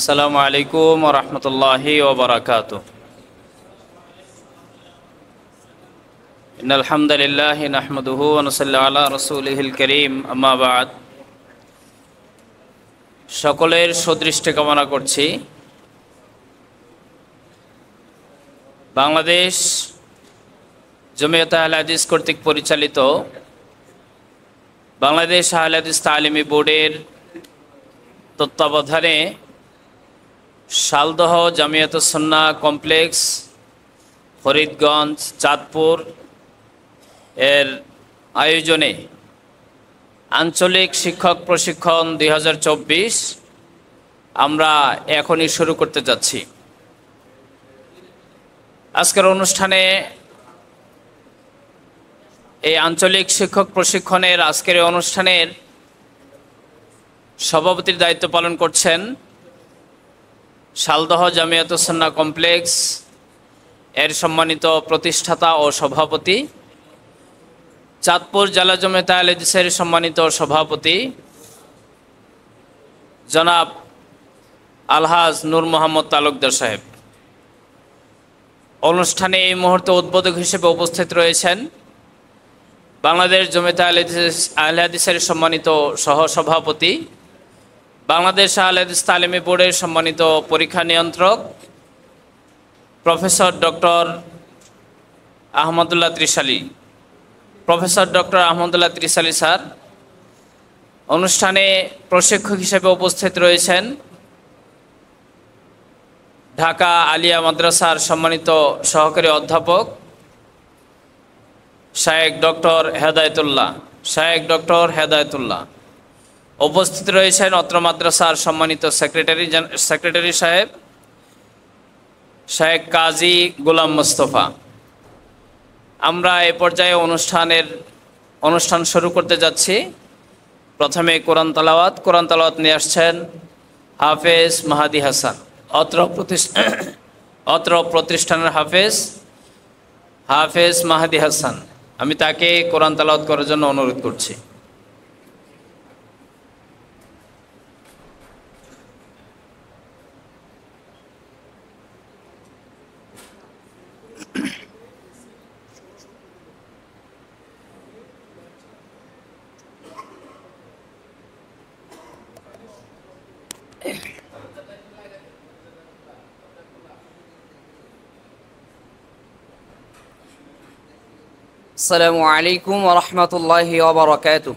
আসসালামু আলাইকুম ওয়া রাহমাতুল্লাহি ওয়া বারাকাতুহু। ইন্নাল হামদালিল্লাহি নাহমাদুহু ওয়া নুসাল্লি আলা রাসূলিহিল কারীম, আম্মা বা'দ। সকলের সুদৃষ্টি কামনা করছি। বাংলাদেশ জমিয়তে আহলে হাদিস কর্তৃক পরিচালিত বাংলাদেশ আহলে হাদিস তালিমি বোর্ডের তত্ত্বাবধানে শালদহ জামিয়াতুস সুন্নাহ কমপ্লেক্স, ফরিদগঞ্জ, চাঁদপুর এর আয়োজনে আঞ্চলিক শিক্ষক প্রশিক্ষণ 2024 আমরা এখনই শুরু করতে যাচ্ছি। আজকের অনুষ্ঠানে এই আঞ্চলিক শিক্ষক প্রশিক্ষণের আজকের অনুষ্ঠানের সভাপতির দায়িত্ব পালন করছেন শালদহ জামিয়াতুস সুন্নাহ কমপ্লেক্স এর সম্মানিত প্রতিষ্ঠাতা ও সভাপতি, চাঁদপুর জেলা জমিয়তে আহলে হাদিসের সম্মানিত সভাপতি জনাব আলহাজ নূর মোহাম্মদ তালুকদার সাহেব। অনুষ্ঠানে এই মুহূর্তে উদ্বোধক হিসেবে উপস্থিত রয়েছেন বাংলাদেশ জমিয়তে আহলে হাদিসের সম্মানিত সহসভাপতি, বাংলাদেশ আহলে হাদিস তালিমি বোর্ডের সম্মানিত পরীক্ষা নিয়ন্ত্রক professor doctor Ahmadullah Trishali sir. অনুষ্ঠানে প্রশিক্ষক হিসেবে উপস্থিত রয়েছেন ঢাকা আলিয়া মাদ্রাসার সম্মানিত সহকারী অধ্যাপক শায়েখ ডক্টর হেদায়েতুল্লাহ। উপস্থিত রয়েছেন অত্র মাদ্রাসার সম্মানিত সেক্রেটারি সাহেব শায়েখ কাজী গোলাম মোস্তফা। আমরা এ পর্যায়ে অনুষ্ঠান শুরু করতে যাচ্ছি। প্রথমে কোরআন তালাওয়াত নিয়ে আসছেন হাফেজ মাহাদি হাসান, অত্র প্রতিষ্ঠানের হাফেজ মাহাদি হাসান। আমি তাকে কোরআন তালাওয়াত করার জন্য অনুরোধ করছি। السلام عليكم ورحمة الله وبركاته.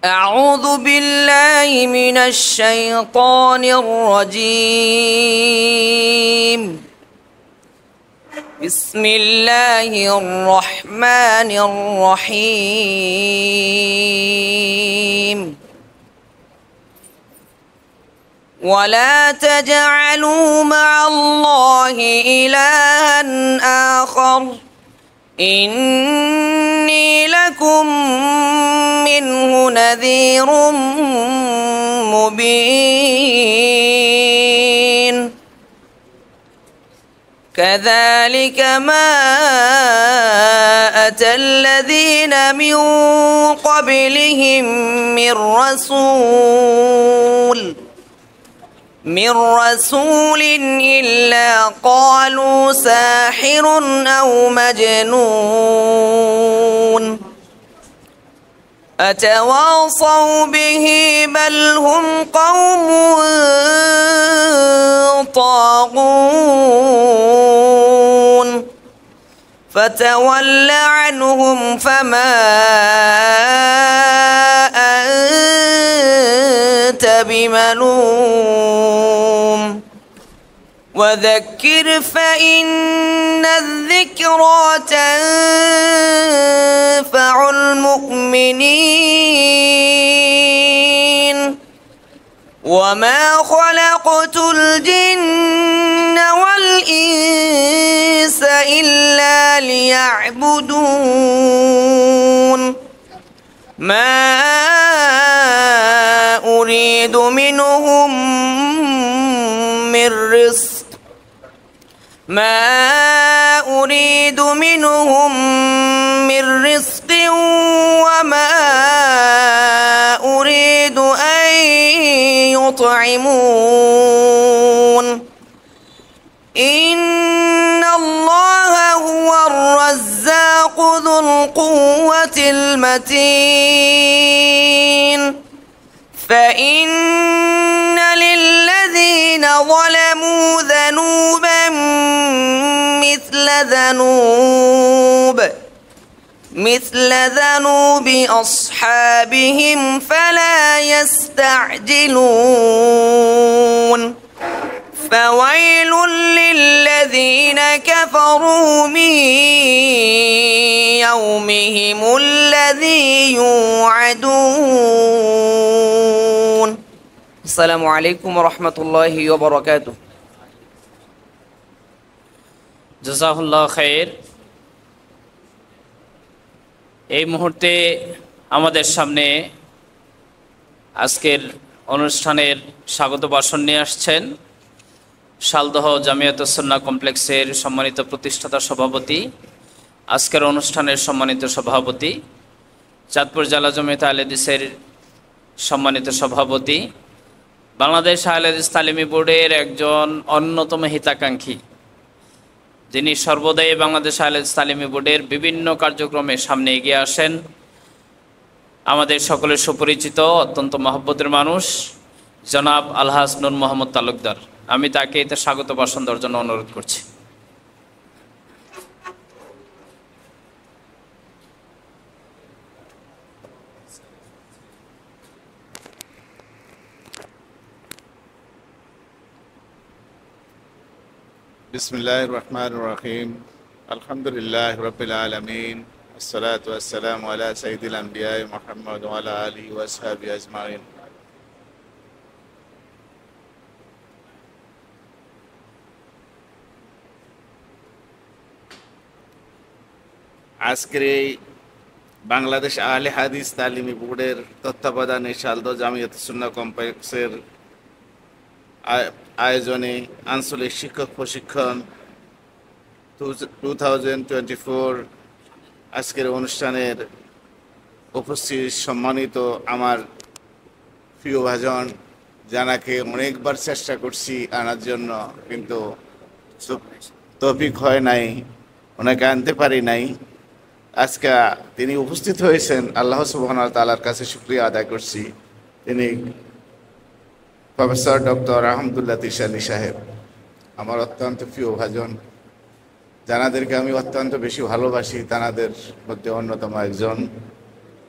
أعوذ بالله من الشيطان الرجيم. بسم الله الرحمن الرحيم. ولا تجعلوا مع الله إلها آخر إني لكم منه نذير مبين. كذلك ما أتى الذين من قبلهم من رسول إلا قالوا ساحر أو مجنون أتواصوا به بل هم قوم طاغون فتول عنهم فما أنت بملوم وذكر فإن الذكرى تنفع المؤمنين وما خلقت الجن والإنس إلا ليعبدون ما أريد منهم من رزق وما يطعمون إن الله هو الرزاق ذو القوة المتين فإن للذين ظلموا ذنوبا مثل ذنوب أصحابهم فلا يستعجلون فويل للذين كفروا من يومهم الذي يوعدون السلام عليكم ورحمة الله وبركاته জাযাকুল্লাহ খায়ের। এই মুহূর্তে আমাদের সামনে আজকের অনুষ্ঠানের স্বাগত ভাষণ নিয়ে আসছেন শালদহ জামিয়াতুস সুন্নাহ কমপ্লেক্সের সম্মানিত প্রতিষ্ঠাতা সভাপতি, আজকের অনুষ্ঠানের সম্মানিত সভাপতি, চাঁদপুর জেলা জমিয়ত আহলে হাদিসের সম্মানিত সভাপতি, বাংলাদেশ আহলে হাদিস তালিমি বোর্ডের একজন অন্যতম হিতাকাঙ্ক্ষী, যিনি সর্বদাই বাংলাদেশ আহলে হাদিস তালিমি বোর্ডের বিভিন্ন কার্যক্রমে সামনে এগিয়ে আসেন, আমাদের সকলের সুপরিচিত অত্যন্ত মহব্বতের মানুষ জনাব আলহাজ নূর মোহাম্মদ তালুকদার। আমি তাকে এতে স্বাগত ভাষণ দেওয়ার জন্য অনুরোধ করছি। বিসমিল্লাহির রহমানির রহিম আলহামদুলিল্লাহি রাব্বিল আলামিন আসসালাতু ওয়াসসালামু আলা সাইয়্যিদিল আমবিয়া মুহাম্মদ ওয়া আলা আলিহি ওয়া আসহাবিহি আজমাইন। আজকের এই বাংলাদেশ আহলে হাদিস তালিমি বোর্ডের তত্ত্বাবধানে শালদহ জামিয়াতুস সুন্নাহ কমপ্লেক্সের আয়োজনে আঞ্চলিক শিক্ষক প্রশিক্ষণ 2024 আজকের অনুষ্ঠানের উপস্থিত সম্মানিত আমার প্রিয় ভাজন, জানাকে অনেকবার চেষ্টা করছি আনার জন্য, কিন্তু তৌফিক হয় নাই, ওনাকে আনতে পারি নাই। আজকে তিনি উপস্থিত হয়েছেন, আল্লাহ সুবহানাহু ওয়া তাআলার কাছে শুকরিয়া আদায় করছি। তিনি প্রফেসর ডক্টর আহমদুল্লাহ তিশানী সাহেব, আমার অত্যন্ত প্রিয় ভাজন, যানাদেরকে আমি অত্যন্ত বেশি ভালোবাসি, তানাদের মধ্যে অন্যতম একজন।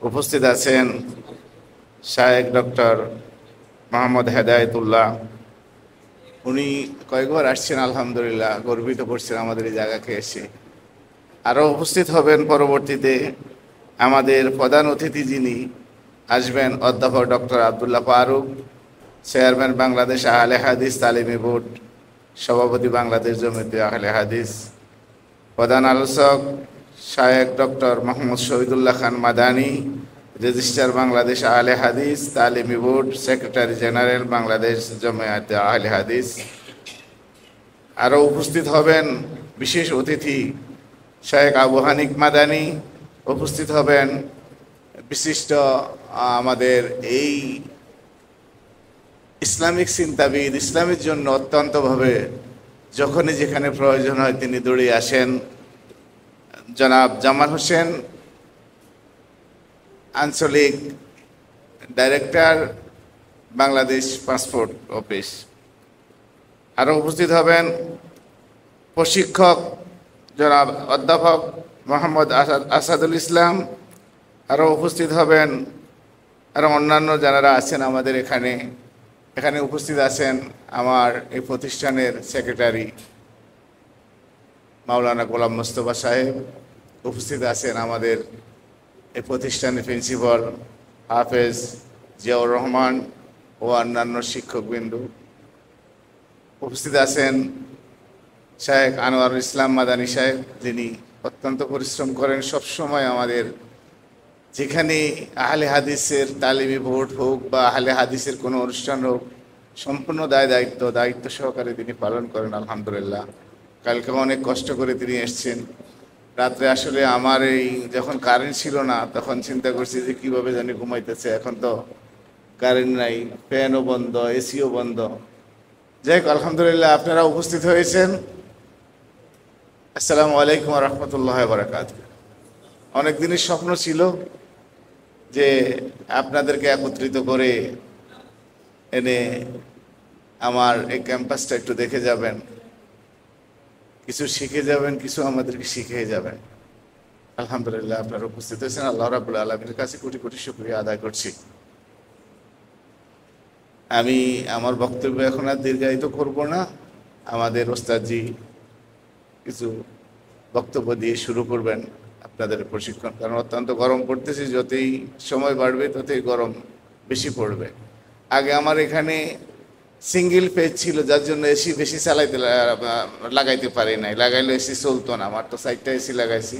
উপস্থিত আছেন শায়েখ ডক্টর মোহাম্মদ হেদায়েতুল্লাহ, উনি কয়েকবার আসছেন, আলহামদুলিল্লাহ গর্বিত করছেন আমাদের এই জায়গাকে এসে। আরও উপস্থিত হবেন পরবর্তীতে আমাদের প্রধান অতিথি যিনি আসবেন, অধ্যাপক doctor Abdullah Faruk, chairman Bangladesh Ahle Hadith Talimi board, সভাপতি বাংলাদেশ জমিয়ত আহলে হাদিস। প্রধান আলোচক শায়েখ doctor Mohammad Shahidullah Khan Madani, registrar Bangladesh Ahle Hadith Talimi board, secretary general Bangladesh Jamiyat Ahle Hadith. আরও উপস্থিত হবেন বিশেষ অতিথি শায়েখ আবু হানিফ মাদানী, উপস্থিত হবেন বিশিষ্ট আমাদের এই ইসলামিক চিন্তাবিদ, ইসলামের জন্য অত্যন্তভাবে যখনই যেখানে প্রয়োজন হয় তিনি দৌড়ে আসেন, জনাব জামাল হোসেন, আঞ্চলিক ডাইরেক্টর বাংলাদেশ পাসপোর্ট অফিস। আরও উপস্থিত হবেন প্রশিক্ষক জনাব অধ্যাপক মোহাম্মদ আসাদুল ইসলাম। আরও উপস্থিত হবেন আরও অন্যান্য যারা আছেন আমাদের এখানে উপস্থিত আছেন আমার এই প্রতিষ্ঠানের সেক্রেটারি মাওলানা গোলাম মোস্তফা সাহেব, উপস্থিত আছেন আমাদের এই প্রতিষ্ঠানের প্রিন্সিপাল হাফেজ জিয়াউর রহমান ও অন্যান্য শিক্ষকবৃন্দ। উপস্থিত আছেন শায়েখ আনোয়ারুল ইসলাম মাদানী সাহেব, যিনি অত্যন্ত পরিশ্রম করেন সবসময় আমাদের যেখানে আহলে হাদিসের তালিমি বোর্ড হোক বা আহলে হাদিসের কোনো অনুষ্ঠান হোক, সম্পূর্ণ দায়িত্ব সহকারে তিনি পালন করেন আলহামদুলিল্লাহ। কালকে অনেক কষ্ট করে তিনি এসছেন। রাত্রে আসলে আমার এই যখন কারেন্ট ছিল না তখন চিন্তা করছি যে কীভাবে জানি ঘুমাইতেছে, এখন তো কারেন্ট নাই, ফ্যানও বন্ধ, এসিও বন্ধ। যাই হোক, আলহামদুলিল্লাহ আপনারা উপস্থিত হয়েছেন। আসসালামু আলাইকুম ওয়া রাহমাতুল্লাহি ওয়া বারাকাতুহু। অনেক দিনের স্বপ্ন ছিল যে আপনাদেরকে একত্রিত করে এনে আমার এই ক্যাম্পাসটা একটু দেখে যাবেন, কিছু শিখে যাবেন, কিছু আমাদেরকে শিখিয়ে যাবেন। আলহামদুলিল্লাহ আপনারা উপস্থিত হয়েছেন। আল্লাহ রাব্বুল আলামিনের কাছে কোটি কোটি শুকরিয়া আদায় করছি। আমি আমার বক্তব্য এখন আর দীর্ঘায়িত করব না। আমাদের ওস্তাদজি কিছু বক্তব্য দিয়ে শুরু করবেন আপনাদের প্রশিক্ষণ, কারণ অত্যন্ত গরম পড়তেছে। যতই সময় বাড়বে ততই গরম বেশি পড়বে। আগে আমার এখানে সিঙ্গেল পেজ ছিল, যার জন্য এসি বেশি লাগাইতে পারি নাই। লাগাইলে এসি চলতো না। আমার তো 4টা এসি লাগাইছি।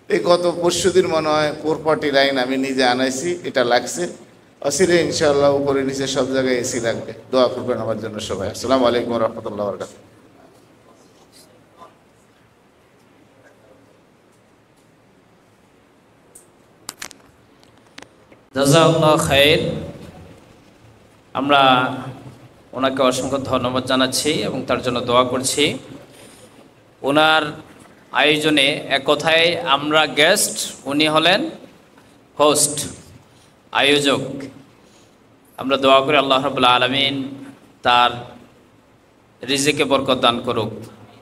এই গত পরশুদিন মনে হয় 440 লাইন আমি নিজে আনাইছি, এটা লাগছে। অসিরে ইনশাআল্লাহ উপরে নিচে সব জায়গায় এসি লাগবে। দোয়া করবেন আমার জন্য সবাই। আসসালামু আলাইকুম ওয়া রাহমাতুল্লাহি ওয়া বারাকাতুহু। জাযাকাল্লাহু খাইর। আমরা ওনাকে অসংখ্য ধন্যবাদ জানাচ্ছি এবং তার জন্য দোয়া করছি। ওনার আয়োজনে এক কথায় আমরা গেস্ট, উনি হলেন হোস্ট, আয়োজক। আমরা দোয়া করি আল্লাহ রাব্বুল আলামিন তার রিজিকে বরকত দান করুক,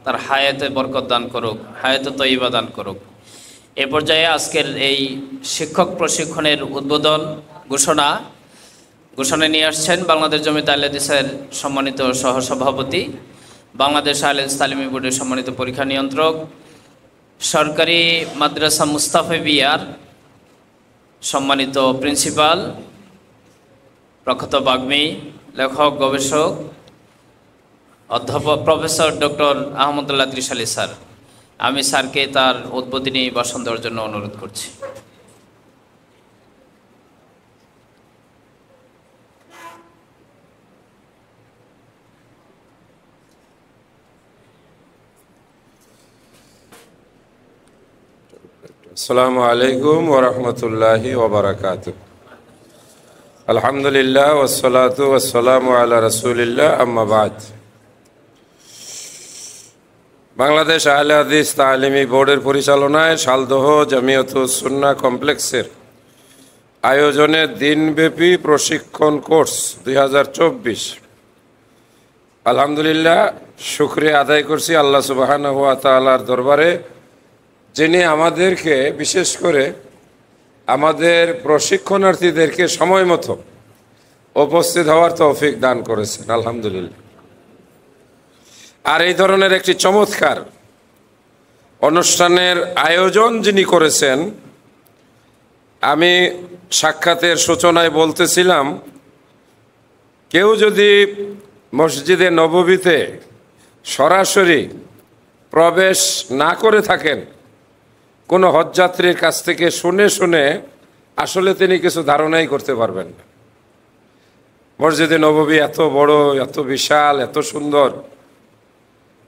তার হায়াতে বরকত দান করুক, হায়াতে তয়্যিবা দান করুক। এ পর্যায়ে আজকের এই শিক্ষক প্রশিক্ষণের উদ্বোধন ঘোষণা নিয়ে আসছেন বাংলাদেশ জমিয়ত আহলে হাদিসের সম্মানিত সহসভাপতি, বাংলাদেশ আহলে হাদিস তালিমি বোর্ডের সম্মানিত পরীক্ষা নিয়ন্ত্রক, সরকারি মাদ্রাসা মুস্তাফিবিয়ার সম্মানিত প্রিন্সিপাল, প্রখ্যাত বাগ্মী, লেখক, গবেষক, অধ্যাপক professor doctor Ahmadullah Trishali sir. আমি স্যারকে তার উদ্বোধনী ভাষণ দেওয়ার জন্য অনুরোধ করছি। আসসালামু আলাইকুম ওয়া রাহমাতুল্লাহি ওয়া বারাকাতুহু। আলহামদুলিল্লাহ ওয়াসসালাতু ওয়াসসালামু আলা রাসূলিল্লাহ, আম্মা বাদ। বাংলাদেশ আহলে হাদিস তালিমি বোর্ডের পরিচালনায় শালদহ জামিয়াতুস সুন্নাহ কমপ্লেক্সের আয়োজনে দিনব্যাপী প্রশিক্ষণ কোর্স 2024। আলহামদুলিল্লাহ, শুকরিয়া আদায় করছি আল্লাহ সুবহানাহু ওয়া তাআলার দরবারে, যিনি আমাদেরকে বিশেষ করে আমাদের প্রশিক্ষণার্থীদেরকে সময় মতো উপস্থিত হওয়ার তৌফিক দান করেছেন। আলহামদুলিল্লাহ। আর এই ধরনের একটি চমৎকার অনুষ্ঠানের আয়োজন যিনি করেছেন, আমি সাক্ষাতের সূচনায় বলতেছিলাম, কেউ যদি মসজিদে নববীতে সরাসরি প্রবেশ না করে থাকেন, কোনো হজযাত্রীর কাছ থেকে শুনে শুনে আসলে তিনি কিছু ধারণাই করতে পারবেন না। মসজিদে নববী এত বড়, এত বিশাল, এত সুন্দর,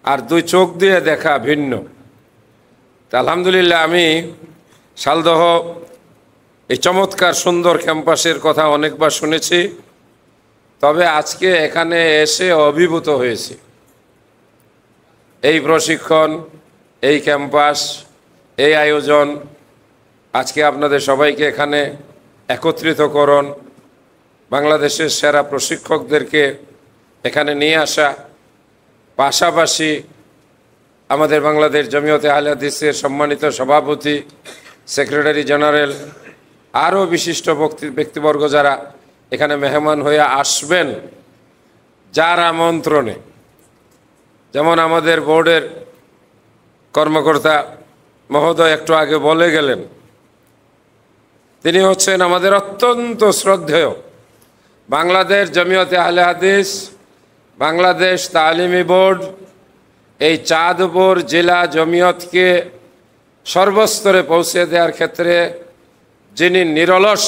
আর দুই চোখ দিয়ে দেখা ভিন্ন। তা আলহামদুলিল্লাহ, আমি শালদহ এই চমৎকার সুন্দর ক্যাম্পাসের কথা অনেকবার শুনেছি, তবে আজকে এখানে এসে অভিভূত হয়েছি। এই প্রশিক্ষণ, এই ক্যাম্পাস, এই আয়োজন, আজকে আপনাদের সবাইকে এখানে একত্রিতকরণ, বাংলাদেশের সেরা প্রশিক্ষকদেরকে এখানে নিয়ে আসা, পাশাপাশি আমাদের বাংলাদেশ জমিয়তে আহলে হাদিসের সম্মানিত সভাপতি, সেক্রেটারি জেনারেল, আরও বিশিষ্ট ব্যক্তিবর্গ যারা এখানে মেহমান হয়ে আসবেন, যার আমন্ত্রণে, যেমন আমাদের বোর্ডের কর্মকর্তা মহোদয় একটু আগে বলে গেলেন, তিনি হচ্ছেন আমাদের অত্যন্ত শ্রদ্ধেয় বাংলাদেশ জমিয়তে আহলে হাদিস, বাংলাদেশ তালিমি বোর্ড, এই চাঁদপুর জেলা জমিয়তকে সর্বস্তরে পৌঁছে দেওয়ার ক্ষেত্রে যিনি নিরলস,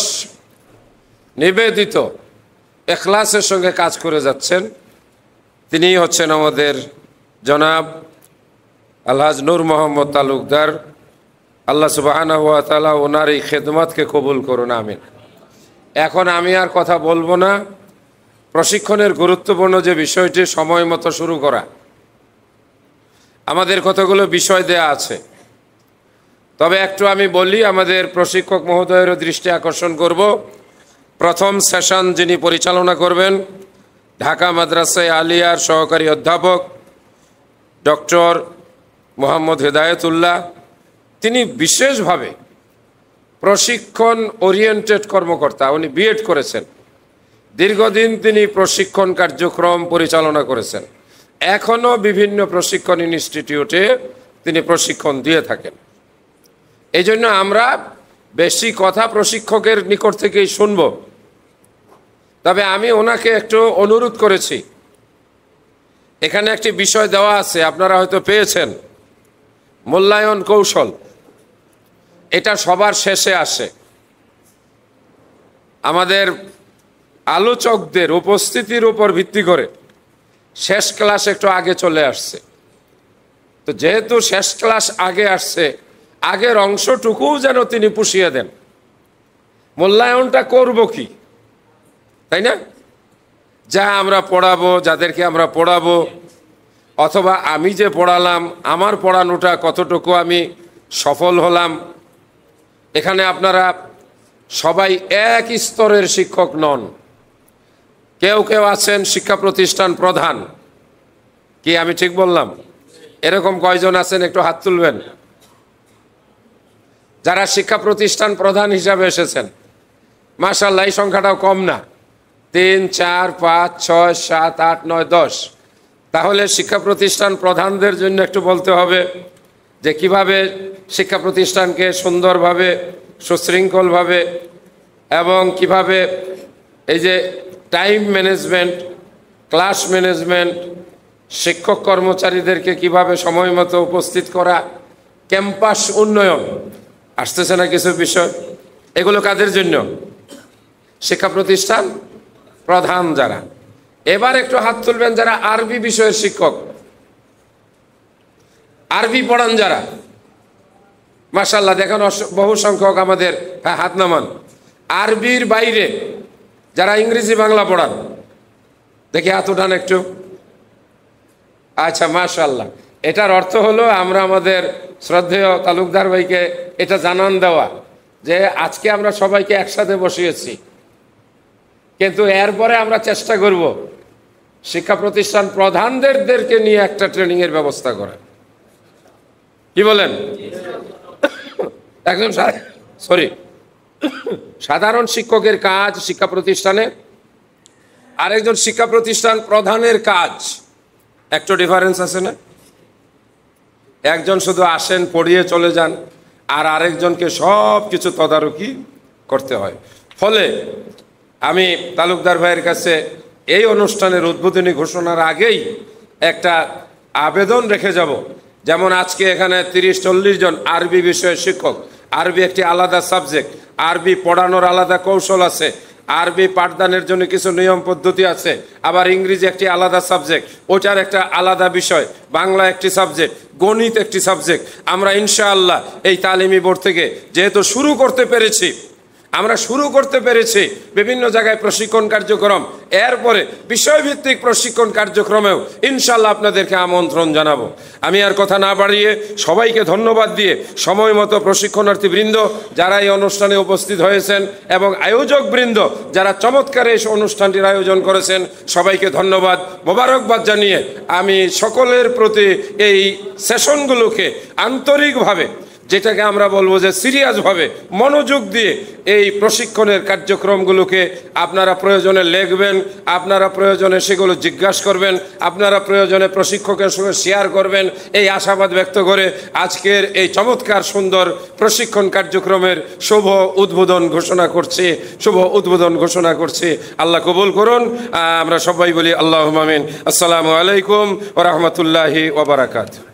নিবেদিত, ইখলাসের সঙ্গে কাজ করে যাচ্ছেন, তিনিই হচ্ছেন আমাদের জনাব আলহাজ নূর মোহাম্মদ তালুকদার। আল্লাহ সুবহানাহু ওয়া তাআলা ওনার এই খেদমতকে কবুল করুন, আমিন। এখন আমি আর কথা বলবো না। প্রশিক্ষণের গুরুত্বপূর্ণ যে বিষয়টি সময় মতো শুরু করা, আমাদের কতগুলো বিষয় দেয়া আছে, তবে একটু আমি বলি, আমাদের প্রশিক্ষক মহোদয়েরও দৃষ্টি আকর্ষণ করব। প্রথম সেশন যিনি পরিচালনা করবেন ঢাকা মাদ্রাসায়ে আলিয়ার সহকারী অধ্যাপক ডক্টর মোহাম্মদ হেদায়েতুল্লাহ, তিনি বিশেষভাবে প্রশিক্ষণ ওরিয়েন্টেড কর্মকর্তা, উনি বিএড করেছেন, দীর্ঘদিন তিনি প্রশিক্ষণ কার্যক্রম পরিচালনা করেছেন, এখনও বিভিন্ন প্রশিক্ষণ ইনস্টিটিউটে তিনি প্রশিক্ষণ দিয়ে থাকেন। এই জন্য আমরা বেশি কথা প্রশিক্ষকের নিকট থেকেই শুনব। তবে আমি ওনাকে একটু অনুরোধ করেছি, এখানে একটি বিষয় দেওয়া আছে, আপনারা হয়তো পেয়েছেন, মূল্যায়ন কৌশল। এটা সবার শেষে আসে। আমাদের আলোচকদের উপস্থিতির উপর ভিত্তি করে শেষ ক্লাস একটু আগে চলে আসছে। তো যেহেতু শেষ ক্লাস আগে আসছে, আগের অংশটুকুও যেন তিনি পুষিয়ে দেন। মূল্যায়নটা করব কি, তাই না? যা আমরা পড়াবো, যাদেরকে আমরা পড়াবো, অথবা আমি যে পড়ালাম আমার পড়ানোটা কতটুকু আমি সফল হলাম। এখানে আপনারা সবাই এক স্তরের শিক্ষক নন। কেউ কেউ আছেন শিক্ষা প্রতিষ্ঠান প্রধান। কি আমি ঠিক বললাম? এরকম কয়জন আছেন একটু হাত তুলবেন যারা শিক্ষা প্রতিষ্ঠান প্রধান হিসাবে এসেছেন? মাশাআল্লাহ, এই সংখ্যাটাও কম না। 3, 4, 5, 6, 7, 8, 9, 10। তাহলে শিক্ষা প্রতিষ্ঠান প্রধানদের জন্য একটু বলতে হবে যে কিভাবে শিক্ষা প্রতিষ্ঠানকে সুন্দরভাবে, সুশৃঙ্খলভাবে এবং কিভাবে এই যে টাইম ম্যানেজমেন্ট, ক্লাস ম্যানেজমেন্ট, শিক্ষক কর্মচারীদেরকে কিভাবে সময় মতো উপস্থিত করা, ক্যাম্পাস উন্নয়ন, আসতেছে না কিছু বিষয়, এগুলো কাদের জন্য? শিক্ষা প্রতিষ্ঠান প্রধান যারা। এবার একটু হাত তুলবেন যারা আরবি বিষয়ের শিক্ষক, আরবি পড়ান যারা। মাশাআল্লাহ, দেখেন বহু সংখ্যক আমাদের, হ্যাঁ হাত নামান। আরবির বাইরে যারা ইংরেজি বাংলা পড়ান, দেখি হাত উঠান একটু। আচ্ছা, মাশাআল্লাহ। এটার অর্থ হলো আমরা আমাদের শ্রদ্ধেয় তালুকদার ভাইকে এটা জানান দেওয়া যে আজকে আমরা সবাইকে একসাথে বসিয়েছি, কিন্তু এরপরে আমরা চেষ্টা করব শিক্ষা প্রতিষ্ঠান প্রধানদেরকে নিয়ে একটা ট্রেনিংয়ের ব্যবস্থা করা। কি বলেন? একজন সাধারণ শিক্ষকের কাজ শিক্ষা প্রতিষ্ঠানে, আরেকজন শিক্ষা প্রতিষ্ঠান প্রধানের কাজ একটু ডিফারেন্স আছে না? একজন শুধু আসেন, পড়িয়ে চলে যান, আর আরেকজনকে সব কিছু তদারকি করতে হয়। ফলে আমি তালুকদার ভাইয়ের কাছে এই অনুষ্ঠানের উদ্বোধনী ঘোষণার আগেই একটা আবেদন রেখে যাব। যেমন আজকে এখানে 30-40 জন আরবি বিষয়ের শিক্ষক, আরবি একটি আলাদা সাবজেক্ট, আরবি পড়ানোর আলাদা কৌশল আছে, আরবি পাঠদানের জন্য কিছু নিয়ম পদ্ধতি আছে, আবার ইংরেজি একটি আলাদা সাবজেক্ট, ওটার একটা আলাদা বিষয়, বাংলা একটি সাবজেক্ট, গণিত একটি সাবজেক্ট। আমরা ইনশাআল্লাহ এই তালিমি বোর্ড থেকে যেহেতু শুরু করতে পেরেছি বিভিন্ন জায়গায় প্রশিক্ষণ কার্যক্রম, এরপরে বিষয়ভিত্তিক প্রশিক্ষণ কার্যক্রমেও ইনশাআল্লাহ আপনাদেরকে আমন্ত্রণ জানাবো। আমি আর কথা না বাড়িয়ে সবাইকে ধন্যবাদ দিয়ে সময় মতো প্রশিক্ষণার্থী বৃন্দ যারা এই অনুষ্ঠানে উপস্থিত হয়েছেন এবং আয়োজক বৃন্দ যারা চমৎকার এই অনুষ্ঠানটির আয়োজন করেছেন, সবাইকে ধন্যবাদ, মোবারকবাদ জানিয়ে আমি সকলের প্রতি এই সেশনগুলোকে আন্তরিকভাবে, যেটাকে আমরা বলবো যে সিরিয়াসভাবে মনোযোগ দিয়ে এই প্রশিক্ষণের কার্যক্রমগুলোকে আপনারা প্রয়োজনে লিখবেন, আপনারা প্রয়োজনে সেগুলো জিজ্ঞাসা করবেন, আপনারা প্রয়োজনে প্রশিক্ষকের সঙ্গে শেয়ার করবেন, এই আশাবাদ ব্যক্ত করে আজকের এই চমৎকার সুন্দর প্রশিক্ষণ কার্যক্রমের শুভ উদ্বোধন ঘোষণা করছি। আল্লাহ কবুল করুন। আমরা সবাই বলি আল্লাহুম্মা আমিন। আসসালামু আলাইকুম ওয়া রাহমাতুল্লাহি ওয়া বারাকাতুহু।